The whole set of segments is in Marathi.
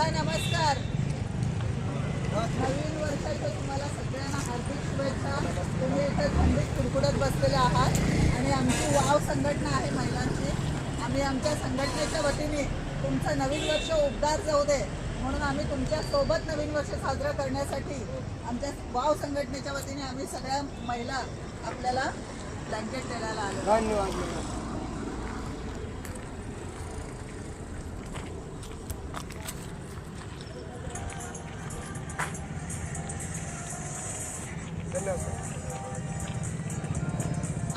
दादा नमस्कार. नवीन वर्षाच्या तुम्हाला सगळ्यांना हार्दिक शुभेच्छा. तुम्ही इथे थंडीत कुडकुडत बसलेले आहात आणि आमची वाव संघटना आहे महिलांची. आम्ही आमच्या संघटनेच्या वतीने तुमचं नवीन वर्ष उबदार जाऊ दे म्हणून आम्ही तुमच्या सोबत नवीन वर्ष साजरा करण्यासाठी आमच्या वाव संघटनेच्या वतीने आम्ही सगळ्या महिला आपल्याला ब्लँकेट द्यायला आलो. धन्यवाद.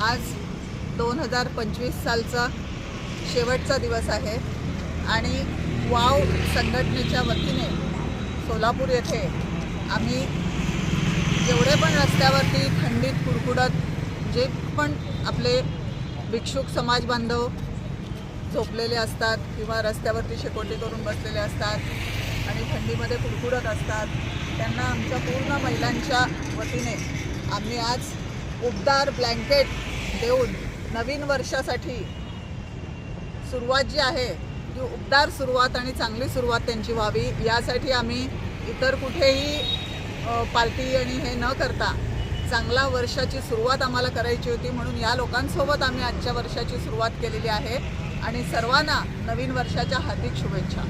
आज 2025 सालचा शेवटचा दिवस आहे आणि वाव संघटनेच्या वतीने सोलापूर येथे आम्ही जेवढे पण रस्त्यावरती थंडीत कुडकुडत जे पण आपले भिक्षुक समाज बांधव झोपलेले असतात किंवा रस्त्यावरती शेकोटी करून बसलेले असतात आणि थंडीमध्ये कुडकुडत असतात, त्यांना आमच्या पूर्ण महिलांच्या वतीने आम्ही आज उबदार ब्लँकेट देऊन नवीन वर्षासाठी सुरुवात जी आहे ती उबदार सुरुवात आणि चांगली सुरुवात त्यांची व्हावी यासाठी आम्ही इतर कुठेही पार्टी आणि हे न करता चांगला वर्षाची सुरुवात आम्हाला करायची होती म्हणून या लोकांसोबत आम्ही आजच्या वर्षाची सुरुवात केलेली आहे आणि सर्वांना नवीन वर्षाच्या हार्दिक शुभेच्छा.